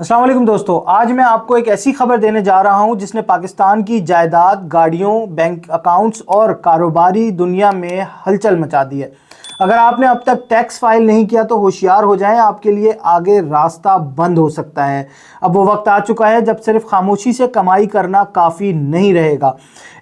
अस्सलाम वालेकुम दोस्तों, आज मैं आपको एक ऐसी खबर देने जा रहा हूं जिसने पाकिस्तान की जायदाद, गाड़ियों, बैंक अकाउंट्स और कारोबारी दुनिया में हलचल मचा दी है। अगर आपने अब तक टैक्स फाइल नहीं किया तो होशियार हो जाएं, आपके लिए आगे रास्ता बंद हो सकता है। अब वो वक्त आ चुका है जब सिर्फ खामोशी से कमाई करना काफ़ी नहीं रहेगा।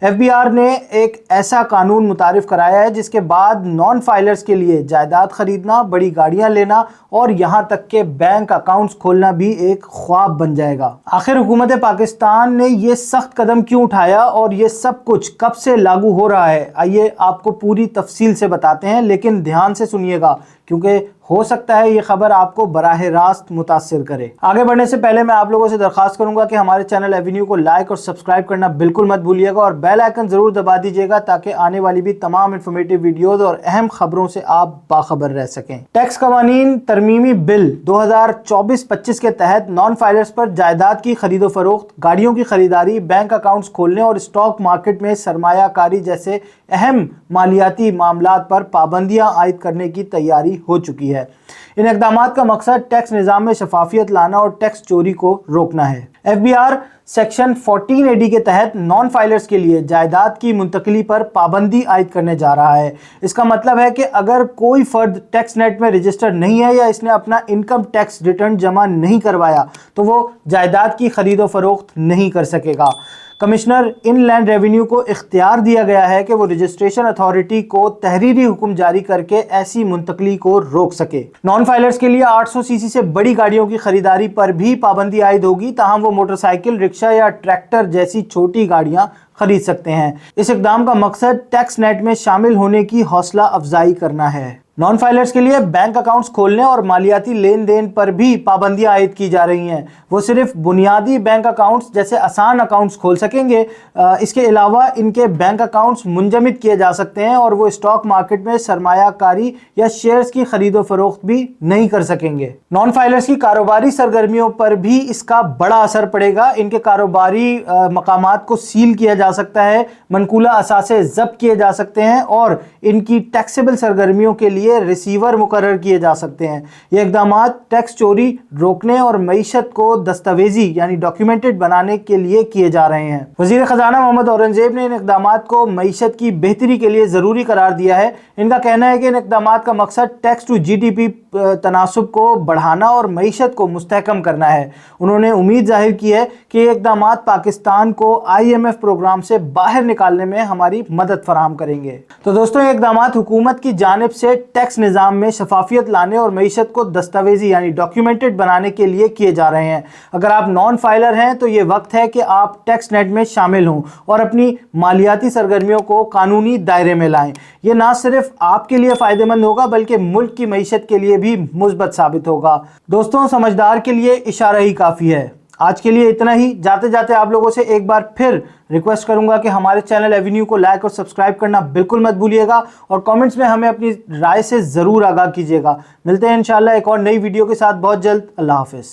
FBI ने एक ऐसा कानून मुतारिफ कराया है जिसके बाद नॉन फाइलर्स के लिए जायदाद खरीदना, बड़ी गाड़ियां लेना और यहाँ तक के बैंक अकाउंट्स खोलना भी एक ख्वाब बन जाएगा। आखिर हुकूमत पाकिस्तान ने ये सख्त कदम क्यों उठाया और ये सब कुछ कब से लागू हो रहा है, आइए आपको पूरी तफसील से बताते हैं, लेकिन ध्यान से सुनिएगा क्योंकि हो सकता है ये खबर आपको बराह रास्त मुतासिर करे। आगे बढ़ने से पहले मैं आप लोगों से दरख्वास्त करूंगा कि हमारे चैनल एवेन्यू को लाइक और सब्सक्राइब करना बिल्कुल मत भूलिएगा और बेल आइकन जरूर दबा दीजिएगा ताकि आने वाली भी तमाम इंफॉर्मेटिव वीडियोस और अहम खबरों से आप बाखबर रह सकें। टैक्स कवानीन तरमीमी बिल 2024-25 के तहत नॉन फाइलर्स पर जायदाद की खरीदो फरोख्त, गाड़ियों की खरीदारी, बैंक अकाउंट्स खोलने और स्टॉक मार्केट में सरमायाकारी जैसे अहम मालियाती मामलात पर पाबंदियां आयद करने की तैयारी हो चुकी है। इन इक़दामात का मकसद टैक्स निज़ाम में शफाफियत लाना और टैक्स चोरी को रोकना है। FBI सेक्शन 14 AD के तहत नॉन फाइलर्स के लिए जायदाद की मुंतकली पर पाबंदी आयद करने जा रहा है। इसका मतलब है कि अगर कोई फ़र्द टैक्स नेट में रजिस्टर नहीं है या इसने अपना इनकम टैक्स रिटर्न जमा नहीं करवाया तो वो जायदाद की खरीदो फरोख्त नहीं कर सकेगा। कमिश्नर इनलैंड रेवेन्यू को इख्तियार दिया गया है कि वो रजिस्ट्रेशन अथॉरिटी को तहरीरी हुक्म जारी करके ऐसी मुंतकली को रोक सके। नॉन फाइलर्स के लिए 800 सीसी से बड़ी गाड़ियों की खरीदारी पर भी पाबंदी आयद होगी, ताहम वो मोटरसाइकिल, रिक्शा या ट्रैक्टर जैसी छोटी गाड़ियां खरीद सकते हैं। इस इक़दाम का मकसद टैक्स नेट में शामिल होने की हौसला अफजाई करना है। नॉन फाइलर्स के लिए बैंक अकाउंट्स खोलने और मालियाती लेन देन पर भी पाबंदियां आयद की जा रही हैं। वो सिर्फ बुनियादी बैंक अकाउंट्स जैसे आसान अकाउंट्स खोल सकेंगे। इसके अलावा इनके बैंक अकाउंट्स मुंजमद किए जा सकते हैं और वो स्टॉक मार्केट में सरमायाकारी या शेयर्स की खरीदो फरोख्त भी नहीं कर सकेंगे। नॉन फाइलर्स की कारोबारी सरगर्मियों पर भी इसका बड़ा असर पड़ेगा। इनके कारोबारी मकामात को सील किया जा सकता है, मनकूला असासे जब्त किए जा सकते हैं और इनकी टैक्सेबल सरगर्मियों के लिए रिसीवर मुकर्रर किए जा सकते हैं। ये इक़दामात टैक्स चोरी रोकने और मईशत को दस्तावेजी यानी डॉक्यूमेंटेड बनाने के लिए किए जा रहे हैं। वज़ीर ख़जाना मोहम्मद औरंगज़ेब ने इन इक़दामात को मईशत की बेहतरी के लिए ज़रूरी करार दिया है। इनका कहना है कि इन इक़दामात का मकसद टैक्स टू GDP तनासुब को बढ़ाना और मईशत को मुस्तहकम करना है। उन्होंने उम्मीद जाहिर की है कि ये इक़दामात पाकिस्तान को IMF प्रोग्राम से बाहर निकालने में हमारी मदद फराहम करेंगे। तो दोस्तों, ये इक़दामात हुकूमत की जानिब से टैक्स निज़ाम में शफाफियत लाने और मईशत को दस्तावेजी यानी डॉक्यूमेंटेड बनाने के लिए किए जा रहे हैं। अगर आप नॉन फाइलर हैं तो ये वक्त है कि आप टैक्स नेट में शामिल हों और अपनी मालियाती सरगर्मियों को कानूनी दायरे में लाएं। ये ना सिर्फ आपके लिए फ़ायदेमंद होगा बल्कि मुल्क की मईशत के लिए भी मुस्बत साबित होगा। दोस्तों, समझदार के लिए इशारा ही काफ़ी है। आज के लिए इतना ही। जाते जाते आप लोगों से एक बार फिर रिक्वेस्ट करूंगा कि हमारे चैनल एवेन्यू को लाइक और सब्सक्राइब करना बिल्कुल मत भूलिएगा और कमेंट्स में हमें अपनी राय से ज़रूर आगाह कीजिएगा। मिलते हैं इंशाल्लाह एक और नई वीडियो के साथ बहुत जल्द। अल्लाह हाफ़िज़।